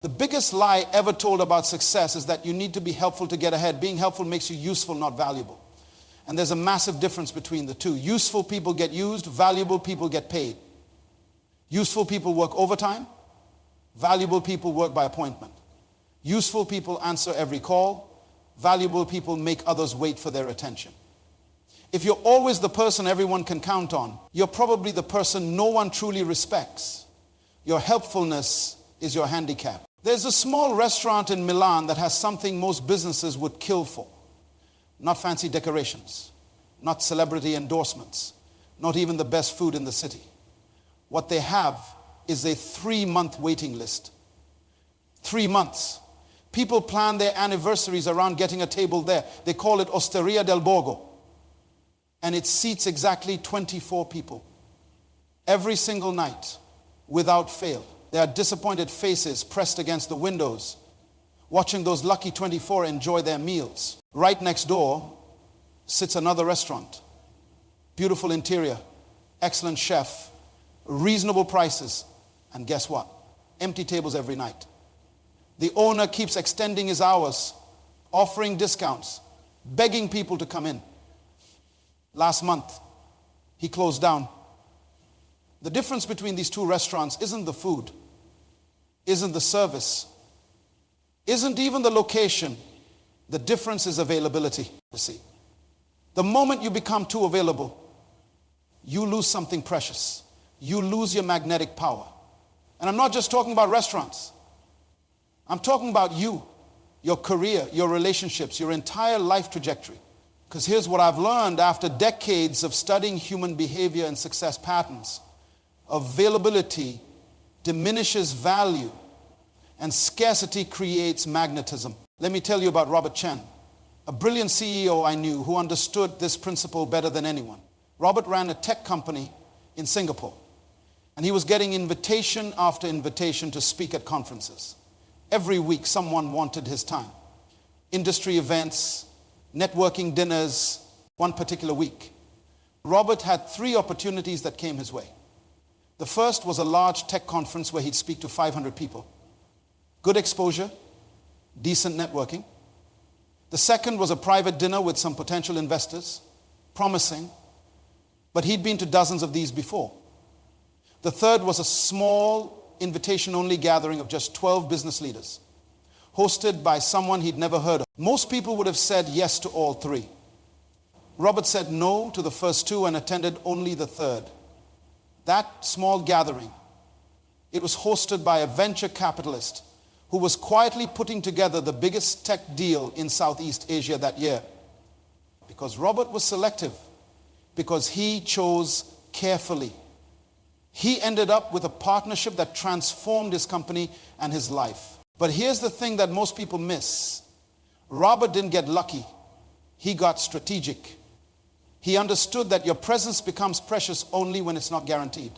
The biggest lie ever told about success is that you need to be helpful to get ahead. Being helpful makes you useful, not valuable. And there's a massive difference between the two. Useful people get used, valuable people get paid. Useful people work overtime, valuable people work by appointment. Useful people answer every call, valuable people make others wait for their attention. If you're always the person everyone can count on, you're probably the person no one truly respects. Your helpfulness is your handicap. There's a small restaurant in Milan that has something most businesses would kill for. Not fancy decorations, not celebrity endorsements, not even the best food in the city. What they have is a 3-month waiting list. 3 months. People plan their anniversaries around getting a table there. They call it Osteria del Borgo. And it seats exactly 24 people. Every single night, without fail. There are disappointed faces pressed against the windows, watching those lucky 24 enjoy their meals. Right next door sits another restaurant. Beautiful interior, excellent chef, reasonable prices, and guess what? Empty tables every night. The owner keeps extending his hours, offering discounts, begging people to come in. Last month, he closed down. The difference between these two restaurants isn't the food, isn't the service, isn't even the location. The difference is availability, you see. The moment you become too available, you lose something precious. You lose your magnetic power. And I'm not just talking about restaurants. I'm talking about you, your career, your relationships, your entire life trajectory. Because here's what I've learned after decades of studying human behavior and success patterns. Availability diminishes value, and scarcity creates magnetism. Let me tell you about Robert Chen, a brilliant CEO I knew who understood this principle better than anyone. Robert ran a tech company in Singapore, and he was getting invitation after invitation to speak at conferences. Every week, someone wanted his time. Industry events, networking dinners, one particular week. Robert had 3 opportunities that came his way. The first was a large tech conference where he'd speak to 500 people. Good exposure, decent networking. The second was a private dinner with some potential investors, promising, but he'd been to dozens of these before. The third was a small invitation-only gathering of just 12 business leaders, hosted by someone he'd never heard of. Most people would have said yes to all 3. Robert said no to the first 2 and attended only the third. That small gathering, it was hosted by a venture capitalist who was quietly putting together the biggest tech deal in Southeast Asia that year. Because Robert was selective, because he chose carefully. He ended up with a partnership that transformed his company and his life. But here's the thing that most people miss. Robert didn't get lucky. He got strategic. He understood that your presence becomes precious only when it's not guaranteed.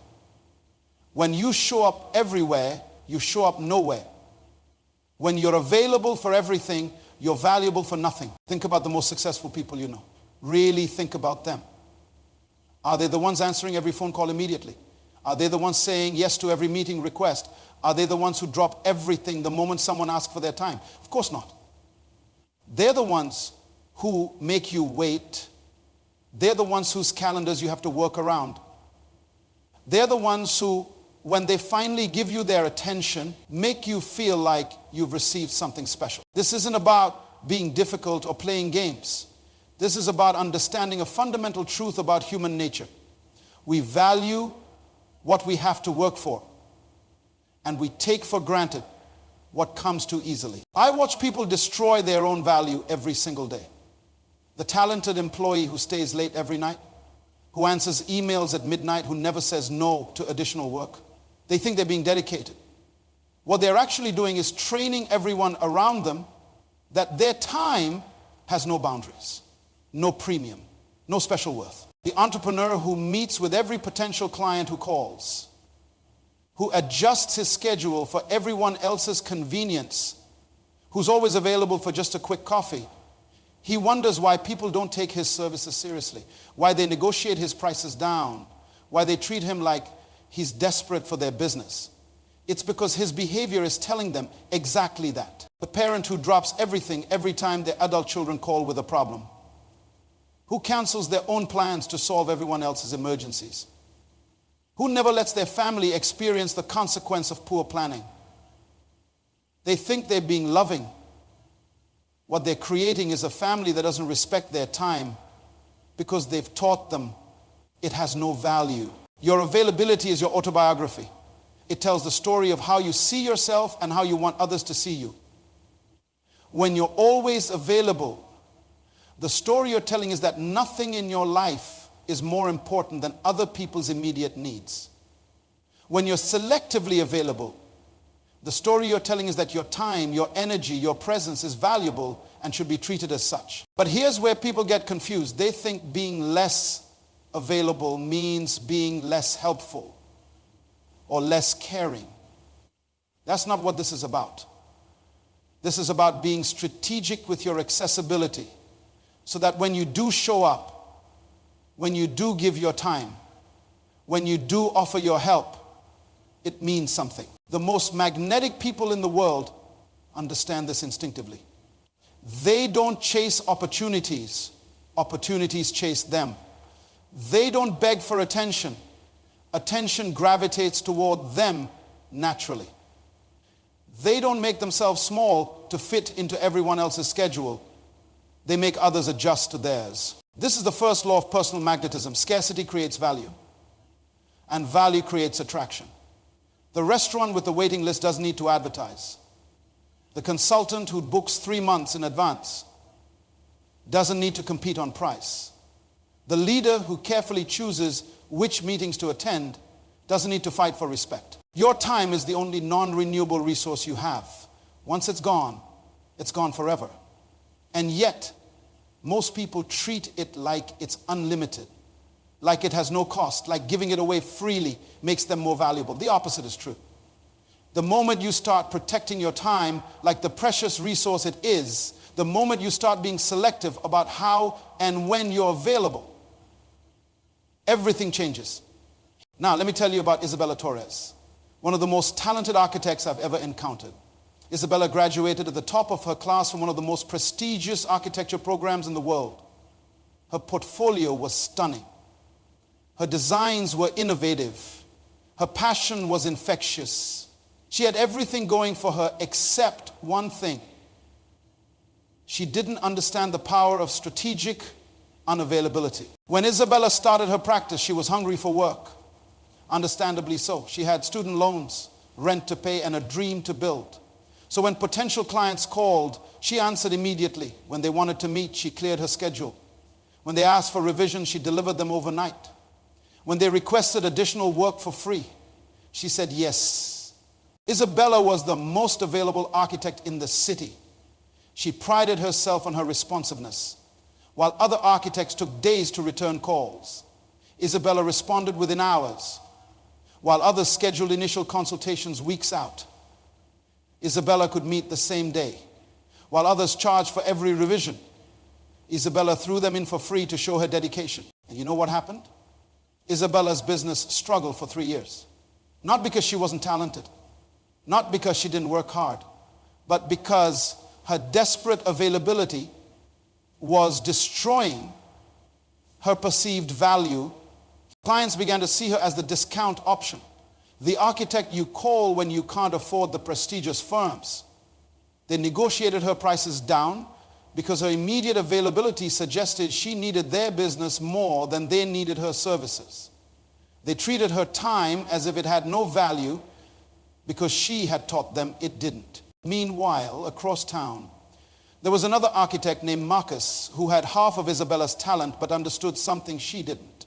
When you show up everywhere, you show up nowhere. When you're available for everything, you're valuable for nothing. Think about the most successful people you know. Really think about them. Are they the ones answering every phone call immediately? Are they the ones saying yes to every meeting request? Are they the ones who drop everything the moment someone asks for their time? Of course not. They're the ones who make you wait. They're the ones whose calendars you have to work around. They're the ones who, when they finally give you their attention, make you feel like you've received something special. This isn't about being difficult or playing games. This is about understanding a fundamental truth about human nature. We value what we have to work for, and we take for granted what comes too easily. I watch people destroy their own value every single day. The talented employee who stays late every night, who answers emails at midnight, who never says no to additional work. They think they're being dedicated. What they're actually doing is training everyone around them that their time has no boundaries, no premium, no special worth. The entrepreneur who meets with every potential client who calls, who adjusts his schedule for everyone else's convenience, who's always available for just a quick coffee, he wonders why people don't take his services seriously, why they negotiate his prices down, why they treat him like he's desperate for their business. It's because his behavior is telling them exactly that. The parent who drops everything every time their adult children call with a problem. Who cancels their own plans to solve everyone else's emergencies. Who never lets their family experience the consequence of poor planning. They think they're being loving. What they're creating is a family that doesn't respect their time because they've taught them it has no value. Your availability is your autobiography. It tells the story of how you see yourself and how you want others to see you. When you're always available, the story you're telling is that nothing in your life is more important than other people's immediate needs. When you're selectively available, the story you're telling is that your time, your energy, your presence is valuable and should be treated as such. But here's where people get confused. They think being less available means being less helpful or less caring. That's not what this is about. This is about being strategic with your accessibility so that when you do show up, when you do give your time, when you do offer your help, it means something. The most magnetic people in the world understand this instinctively. They don't chase opportunities. Opportunities chase them. They don't beg for attention. Attention gravitates toward them naturally. They don't make themselves small to fit into everyone else's schedule. They make others adjust to theirs. This is the first law of personal magnetism. Scarcity creates value, and value creates attraction. The restaurant with the waiting list doesn't need to advertise. The consultant who books 3 months in advance doesn't need to compete on price. The leader who carefully chooses which meetings to attend doesn't need to fight for respect. Your time is the only non-renewable resource you have. Once it's gone forever. And yet, most people treat it like it's unlimited, like it has no cost, like giving it away freely makes them more valuable. The opposite is true. The moment you start protecting your time like the precious resource it is, the moment you start being selective about how and when you're available, everything changes. Now, let me tell you about Isabella Torres, one of the most talented architects I've ever encountered. Isabella graduated at the top of her class from one of the most prestigious architecture programs in the world. Her portfolio was stunning. Her designs were innovative. Her passion was infectious. She had everything going for her except one thing. She didn't understand the power of strategic unavailability. When Isabella started her practice, she was hungry for work. Understandably so. She had student loans, rent to pay, and a dream to build. So when potential clients called, she answered immediately. When they wanted to meet, she cleared her schedule. When they asked for revisions, she delivered them overnight. When they requested additional work for free, she said yes. Isabella was the most available architect in the city. She prided herself on her responsiveness. While other architects took days to return calls, Isabella responded within hours. While others scheduled initial consultations weeks out, Isabella could meet the same day. While others charged for every revision, Isabella threw them in for free to show her dedication. And you know what happened? Isabella's business struggled for 3 years. Not because she wasn't talented, not because she didn't work hard, but because her desperate availability was destroying her perceived value. Clients began to see her as the discount option, the architect you call when you can't afford the prestigious firms. They negotiated her prices down because her immediate availability suggested she needed their business more than they needed her services. They treated her time as if it had no value because she had taught them it didn't. Meanwhile, across town, there was another architect named Marcus who had half of Isabella's talent but understood something she didn't.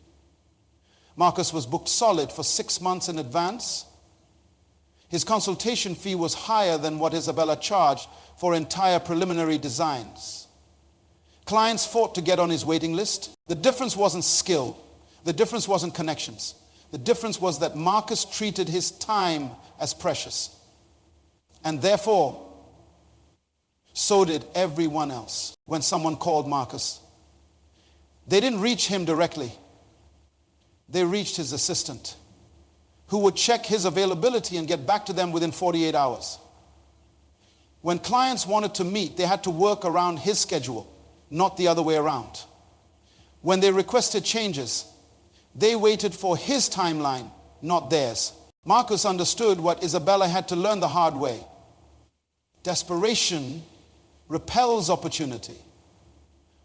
Marcus was booked solid for 6 months in advance. His consultation fee was higher than what Isabella charged for entire preliminary designs. Clients fought to get on his waiting list. The difference wasn't skill. The difference wasn't connections. The difference was that Marcus treated his time as precious. And therefore, so did everyone else. When someone called Marcus, they didn't reach him directly. They reached his assistant, who would check his availability and get back to them within 48 hours. When clients wanted to meet, they had to work around his schedule, not the other way around. When they requested changes, they waited for his timeline, not theirs. Marcus understood what Isabella had to learn the hard way. Desperation repels opportunity,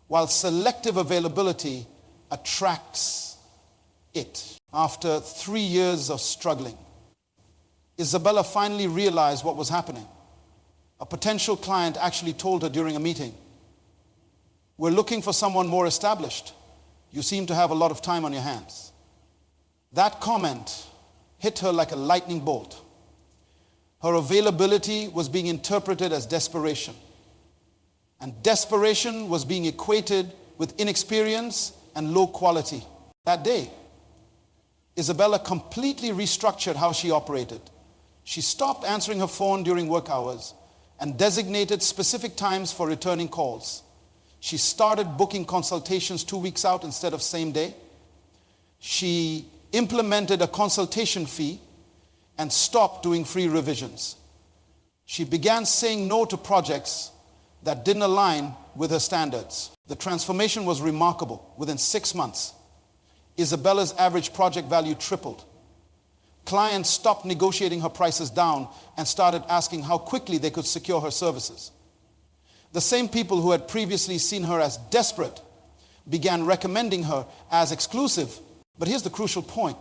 while selective availability attracts it. After 3 years of struggling, Isabella finally realized what was happening. A potential client actually told her during a meeting, "We're looking for someone more established. You seem to have a lot of time on your hands." That comment hit her like a lightning bolt. Her availability was being interpreted as desperation. And desperation was being equated with inexperience and low quality. That day, Isabella completely restructured how she operated. She stopped answering her phone during work hours and designated specific times for returning calls. She started booking consultations 2 weeks out instead of same day. She implemented a consultation fee and stopped doing free revisions. She began saying no to projects that didn't align with her standards. The transformation was remarkable. Within 6 months, Isabella's average project value tripled. Clients stopped negotiating her prices down and started asking how quickly they could secure her services. The same people who had previously seen her as desperate began recommending her as exclusive. But here's the crucial point.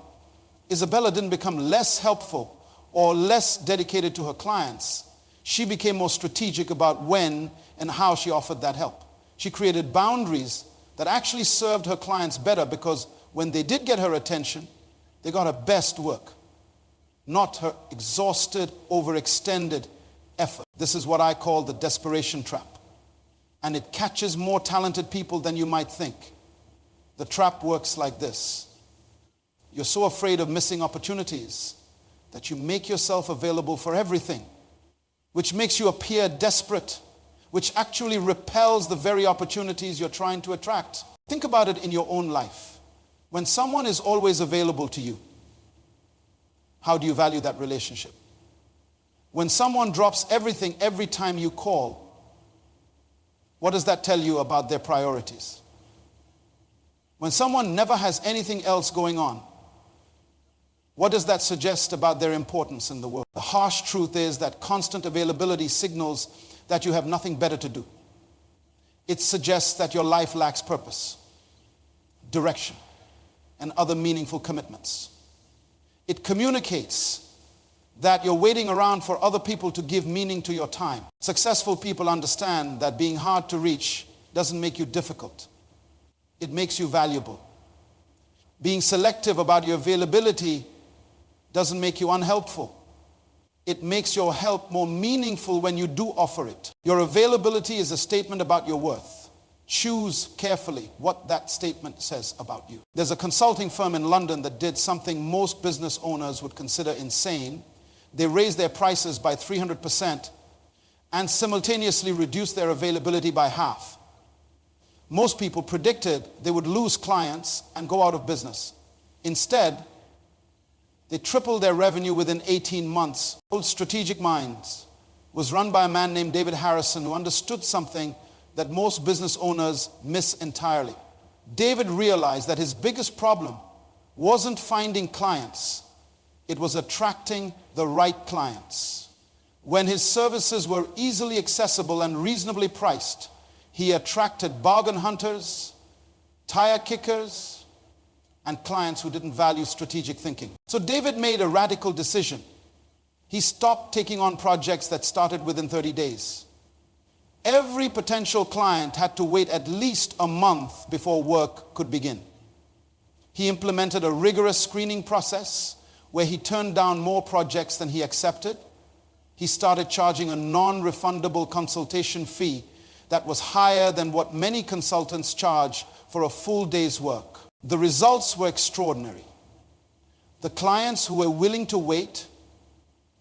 Isabella didn't become less helpful or less dedicated to her clients. She became more strategic about when and how she offered that help. She created boundaries that actually served her clients better, because when they did get her attention, they got her best work, not her exhausted, overextended effort. This is what I call the desperation trap. And it catches more talented people than you might think. The trap works like this. You're so afraid of missing opportunities that you make yourself available for everything, which makes you appear desperate, which actually repels the very opportunities you're trying to attract. Think about it in your own life. When someone is always available to you, how do you value that relationship? When someone drops everything every time you call, what does that tell you about their priorities? When someone never has anything else going on, what does that suggest about their importance in the world? The harsh truth is that constant availability signals that you have nothing better to do. It suggests that your life lacks purpose, direction, and other meaningful commitments. It communicates that you're waiting around for other people to give meaning to your time. Successful people understand that being hard to reach doesn't make you difficult. It makes you valuable. Being selective about your availability doesn't make you unhelpful. It makes your help more meaningful when you do offer it. Your availability is a statement about your worth. Choose carefully what that statement says about you. There's a consulting firm in London that did something most business owners would consider insane. They raised their prices by 300% and simultaneously reduced their availability by half. Most people predicted they would lose clients and go out of business. Instead, they tripled their revenue within 18 months. Old Strategic Minds was run by a man named David Harrison, who understood something that most business owners miss entirely. David realized that his biggest problem wasn't finding clients. It was attracting the right clients. When his services were easily accessible and reasonably priced, he attracted bargain hunters, tire kickers, and clients who didn't value strategic thinking. So David made a radical decision. He stopped taking on projects that started within 30 days. Every potential client had to wait at least a month before work could begin. He implemented a rigorous screening process where he turned down more projects than he accepted. He started charging a non-refundable consultation fee that was higher than what many consultants charge for a full day's work. The results were extraordinary. The clients who were willing to wait,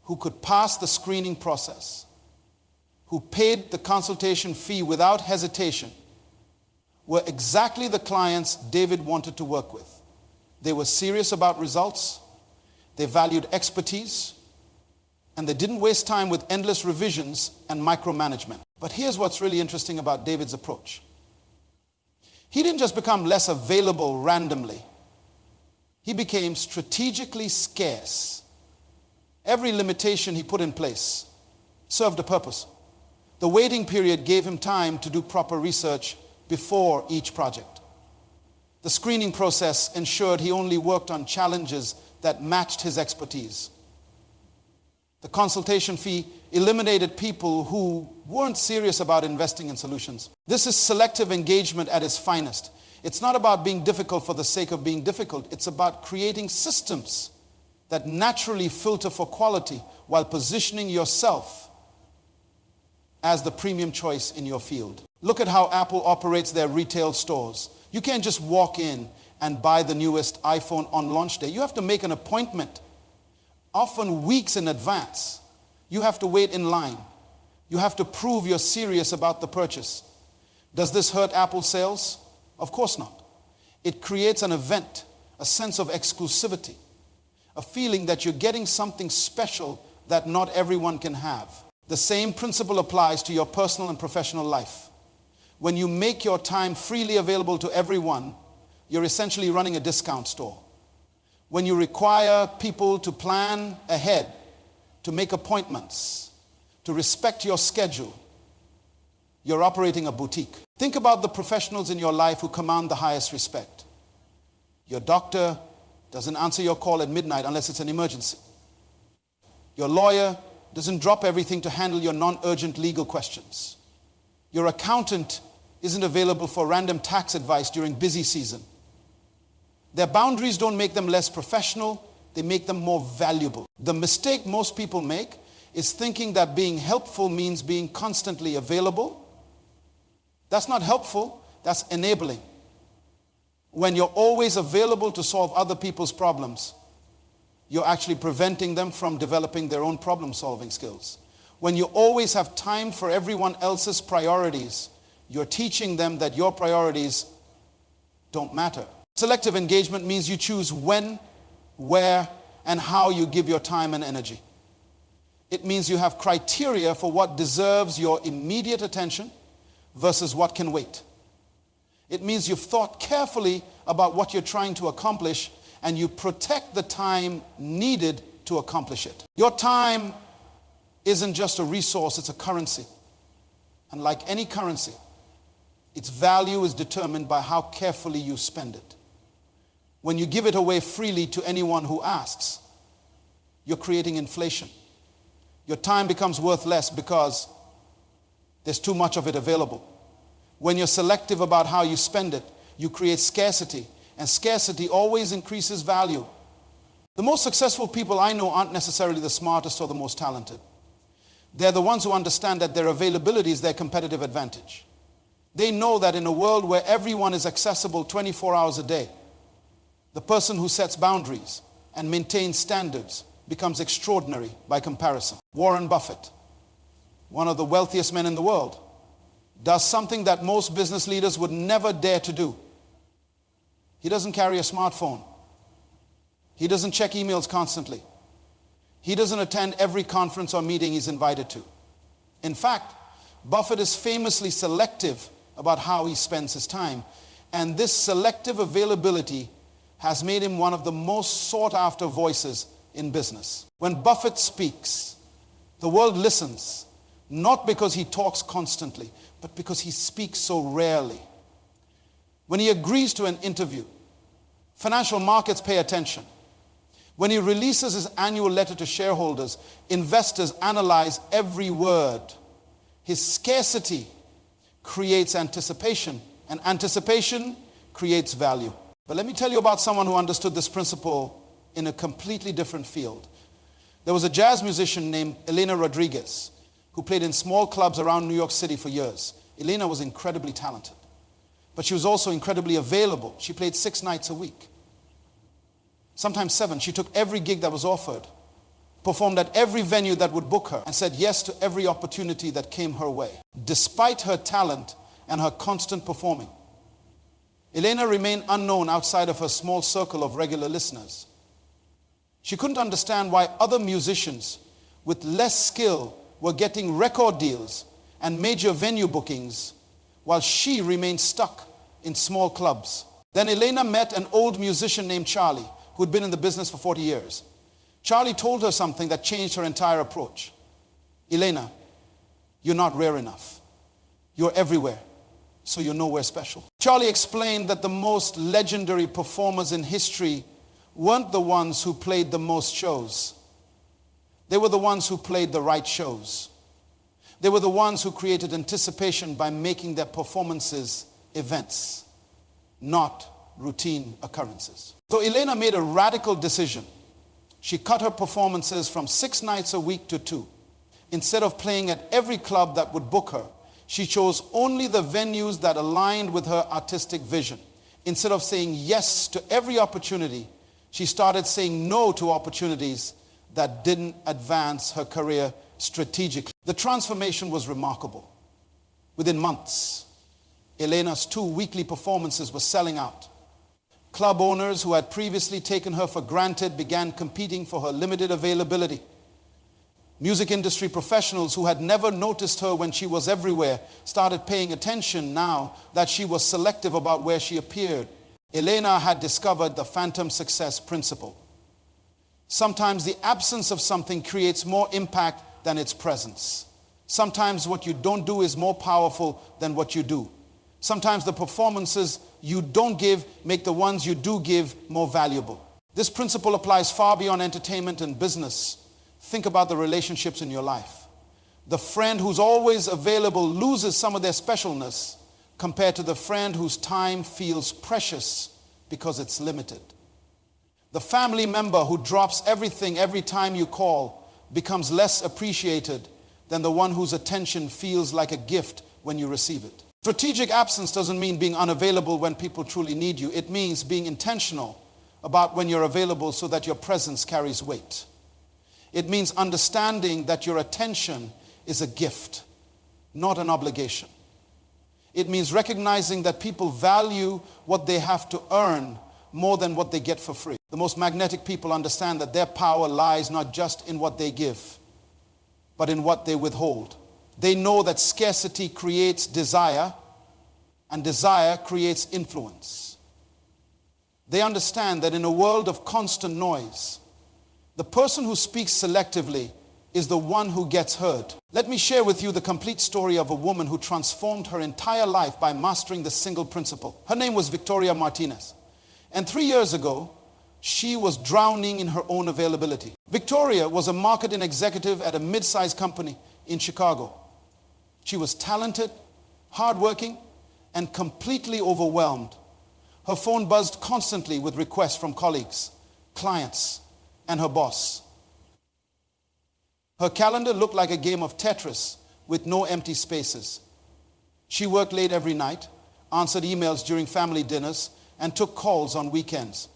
who could pass the screening process, who paid the consultation fee without hesitation, were exactly the clients David wanted to work with. They were serious about results. They valued expertise, and they didn't waste time with endless revisions and micromanagement. But here's what's really interesting about David's approach. He didn't just become less available randomly. He became strategically scarce. Every limitation he put in place served a purpose. The waiting period gave him time to do proper research before each project. The screening process ensured he only worked on challenges that matched his expertise. The consultation fee eliminated people who weren't serious about investing in solutions. This is selective engagement at its finest. It's not about being difficult for the sake of being difficult. It's about creating systems that naturally filter for quality while positioning yourself as the premium choice in your field. Look at how Apple operates their retail stores. You can't just walk in and buy the newest iPhone on launch day. You have to make an appointment, often weeks in advance. You have to wait in line. You have to prove you're serious about the purchase. Does this hurt Apple sales? Of course not. It creates an event, a sense of exclusivity, a feeling that you're getting something special that not everyone can have. The same principle applies to your personal and professional life. When you make your time freely available to everyone, you're essentially running a discount store. When you require people to plan ahead, to make appointments, to respect your schedule, you're operating a boutique. Think about the professionals in your life who command the highest respect. Your doctor doesn't answer your call at midnight unless it's an emergency. Your lawyer doesn't drop everything to handle your non-urgent legal questions. Your accountant isn't available for random tax advice during busy season. Their boundaries don't make them less professional, they make them more valuable. The mistake most people make is thinking that being helpful means being constantly available. That's not helpful, that's enabling. When you're always available to solve other people's problems, you're actually preventing them from developing their own problem-solving skills. When you always have time for everyone else's priorities, you're teaching them that your priorities don't matter. Selective engagement means you choose when, where, and how you give your time and energy. It means you have criteria for what deserves your immediate attention versus what can wait. It means you've thought carefully about what you're trying to accomplish and you protect the time needed to accomplish it. Your time isn't just a resource, it's a currency. And like any currency, its value is determined by how carefully you spend it. When you give it away freely to anyone who asks, you're creating inflation. Your time becomes worth less because there's too much of it available. When you're selective about how you spend it, you create scarcity, and scarcity always increases value. The most successful people I know aren't necessarily the smartest or the most talented. They're the ones who understand that their availability is their competitive advantage. They know that in a world where everyone is accessible 24 hours a day, the person who sets boundaries and maintains standards becomes extraordinary by comparison. Warren Buffett, one of the wealthiest men in the world, does something that most business leaders would never dare to do. He doesn't carry a smartphone. He doesn't check emails constantly. He doesn't attend every conference or meeting he's invited to. In fact, Buffett is famously selective about how he spends his time. And this selective availability has made him one of the most sought-after voices in business. When Buffett speaks, the world listens, not because he talks constantly, but because he speaks so rarely. When he agrees to an interview, financial markets pay attention. When he releases his annual letter to shareholders, investors analyze every word. His scarcity creates anticipation, and anticipation creates value. But let me tell you about someone who understood this principle in a completely different field. There was a jazz musician named Elena Rodriguez who played in small clubs around New York City for years. Elena was incredibly talented, but she was also incredibly available. She played 6 nights a week, sometimes 7. She took every gig that was offered, performed at every venue that would book her, and said yes to every opportunity that came her way. Despite her talent and her constant performing, Elena remained unknown outside of her small circle of regular listeners. She couldn't understand why other musicians with less skill were getting record deals and major venue bookings while she remained stuck in small clubs. Then Elena met an old musician named Charlie who had been in the business for 40 years. Charlie told her something that changed her entire approach. Elena, you're not rare enough. You're everywhere, so you're nowhere special. Charlie explained that the most legendary performers in history weren't the ones who played the most shows. They were the ones who played the right shows. They were the ones who created anticipation by making their performances events, not routine occurrences. So Elena made a radical decision. She cut her performances from 6 nights a week to 2. Instead of playing at every club that would book her, she chose only the venues that aligned with her artistic vision. Instead of saying yes to every opportunity, she started saying no to opportunities that didn't advance her career strategically. The transformation was remarkable. Within months, Elena's 2 weekly performances were selling out. Club owners who had previously taken her for granted began competing for her limited availability. Music industry professionals who had never noticed her when she was everywhere started paying attention now that she was selective about where she appeared. Elena had discovered the phantom success principle. Sometimes the absence of something creates more impact than its presence. Sometimes what you don't do is more powerful than what you do. Sometimes the performances you don't give make the ones you do give more valuable. This principle applies far beyond entertainment and business. Think about the relationships in your life. The friend who's always available loses some of their specialness compared to the friend whose time feels precious because it's limited. The family member who drops everything every time you call becomes less appreciated than the one whose attention feels like a gift when you receive it. Strategic absence doesn't mean being unavailable when people truly need you. It means being intentional about when you're available so that your presence carries weight. It means understanding that your attention is a gift, not an obligation. It means recognizing that people value what they have to earn more than what they get for free. The most magnetic people understand that their power lies not just in what they give, but in what they withhold. They know that scarcity creates desire, and desire creates influence. They understand that in a world of constant noise, the person who speaks selectively is the one who gets heard. Let me share with you the complete story of a woman who transformed her entire life by mastering the single principle. Her name was Victoria Martinez. And 3 years ago, she was drowning in her own availability. Victoria was a marketing executive at a mid-sized company in Chicago. She was talented, hardworking, and completely overwhelmed. Her phone buzzed constantly with requests from colleagues, clients, and her boss. Her calendar looked like a game of Tetris with no empty spaces. She worked late every night, answered emails during family dinners, and took calls on weekends.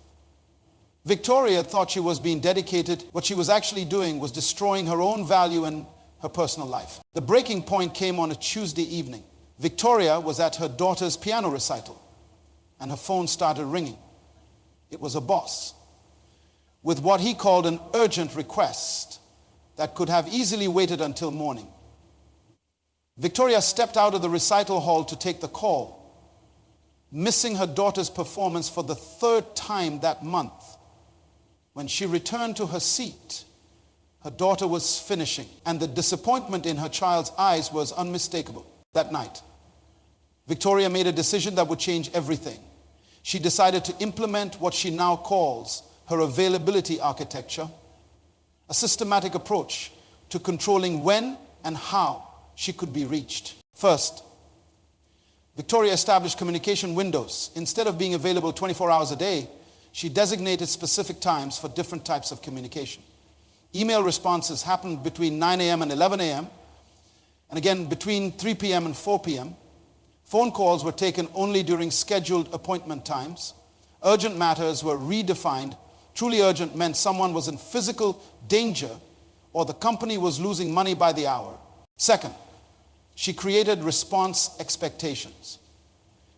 Victoria thought she was being dedicated. What she was actually doing was destroying her own value and her personal life. The breaking point came on a Tuesday evening. Victoria was at her daughter's piano recital, and her phone started ringing. It was a boss with what he called an urgent request that could have easily waited until morning. Victoria stepped out of the recital hall to take the call, missing her daughter's performance for the 3rd time that month. When she returned to her seat, her daughter was finishing, and the disappointment in her child's eyes was unmistakable. That night, Victoria made a decision that would change everything. She decided to implement what she now calls her availability architecture, a systematic approach to controlling when and how she could be reached. First, Victoria established communication windows. Instead of being available 24 hours a day, she designated specific times for different types of communication. Email responses happened between 9 a.m. and 11 a.m., and again between 3 p.m. and 4 p.m. Phone calls were taken only during scheduled appointment times. Urgent matters were redefined. Truly urgent meant someone was in physical danger or the company was losing money by the hour. Second, she created response expectations.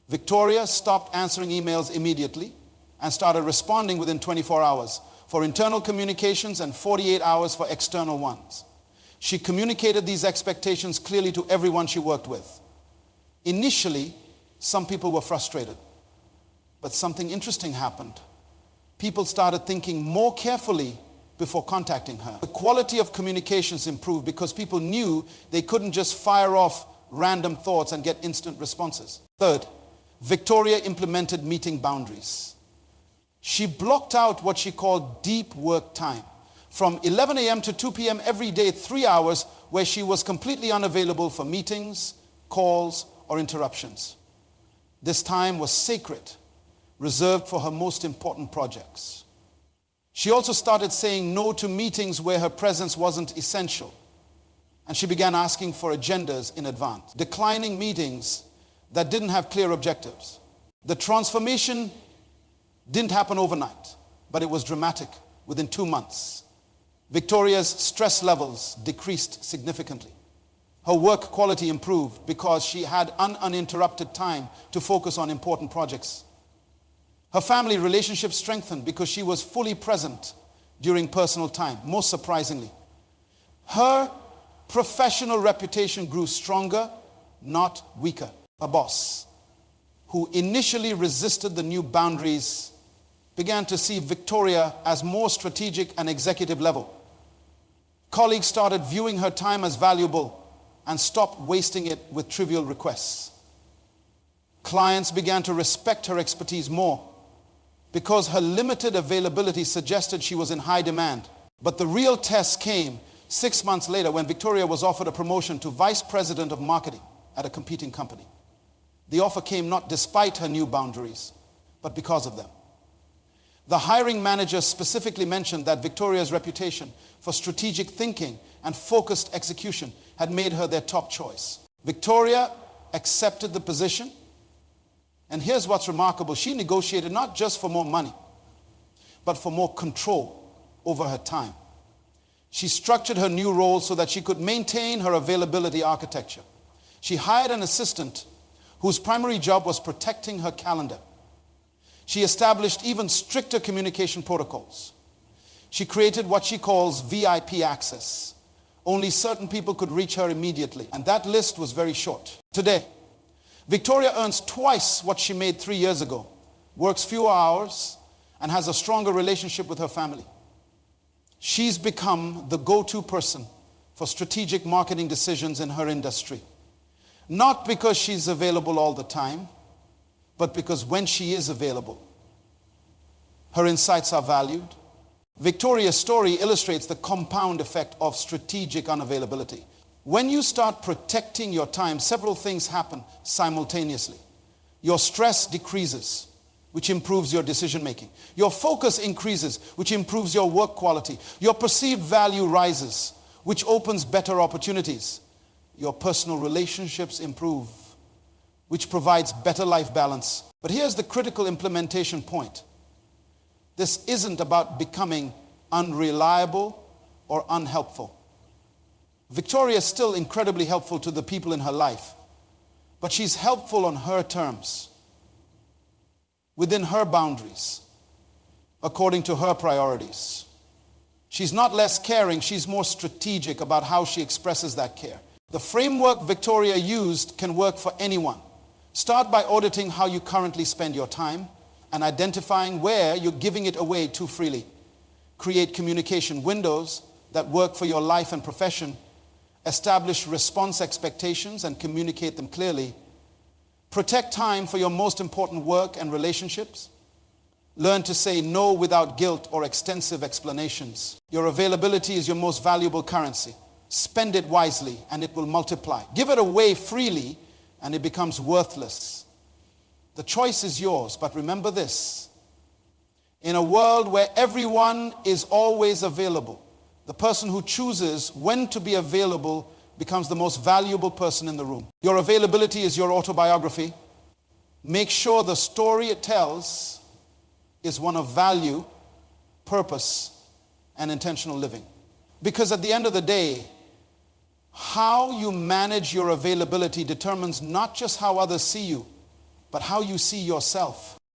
Victoria stopped answering emails immediately and started responding within 24 hours. for internal communications and 48 hours for external ones. She communicated these expectations clearly to everyone she worked with. Initially, some people were frustrated, but something interesting happened. People started thinking more carefully before contacting her. The quality of communications improved because people knew they couldn't just fire off random thoughts and get instant responses. Third, Victoria implemented meeting boundaries. She blocked out what she called deep work time. From 11 a.m. to 2 p.m. every day, 3 hours where she was completely unavailable for meetings, calls, or interruptions. This time was sacred, reserved for her most important projects. She also started saying no to meetings where her presence wasn't essential. And she began asking for agendas in advance, declining meetings that didn't have clear objectives. The transformation didn't happen overnight, but it was dramatic. Within 2 months, Victoria's stress levels decreased significantly. Her work quality improved because she had uninterrupted time to focus on important projects. Her family relationships strengthened because she was fully present during personal time. Most surprisingly, her professional reputation grew stronger, not weaker. Her boss, who initially resisted the new boundaries, began to see Victoria as more strategic and executive level. Colleagues started viewing her time as valuable and stopped wasting it with trivial requests. Clients began to respect her expertise more because her limited availability suggested she was in high demand. But the real test came 6 months later when Victoria was offered a promotion to Vice President of Marketing at a competing company. The offer came not despite her new boundaries, but because of them. The hiring manager specifically mentioned that Victoria's reputation for strategic thinking and focused execution had made her their top choice. Victoria accepted the position, and here's what's remarkable. She negotiated not just for more money, but for more control over her time. She structured her new role so that she could maintain her availability architecture. She hired an assistant whose primary job was protecting her calendar. She established even stricter communication protocols. She created what she calls VIP access. Only certain people could reach her immediately, and that list was very short. Today, Victoria earns twice what she made 3 years ago, works fewer hours, and has a stronger relationship with her family. She's become the go-to person for strategic marketing decisions in her industry. Not because she's available all the time, but because when she is available, her insights are valued. Victoria's story illustrates the compound effect of strategic unavailability. When you start protecting your time, several things happen simultaneously. Your stress decreases, which improves your decision making. Your focus increases, which improves your work quality. Your perceived value rises, which opens better opportunities. Your personal relationships improve, which provides better life balance. But here's the critical implementation point. This isn't about becoming unreliable or unhelpful. Victoria is still incredibly helpful to the people in her life, but she's helpful on her terms, within her boundaries, according to her priorities. She's not less caring, she's more strategic about how she expresses that care. The framework Victoria used can work for anyone. Start by auditing how you currently spend your time and identifying where you're giving it away too freely. Create communication windows that work for your life and profession. Establish response expectations and communicate them clearly. Protect time for your most important work and relationships. Learn to say no without guilt or extensive explanations. Your availability is your most valuable currency. Spend it wisely and it will multiply. Give it away freely and it becomes worthless. The choice is yours, but remember this. In a world where everyone is always available, the person who chooses when to be available becomes the most valuable person in the room. Your availability is your autobiography. Make sure the story it tells is one of value, purpose, and intentional living. Because at the end of the day, how you manage your availability determines not just how others see you, but how you see yourself.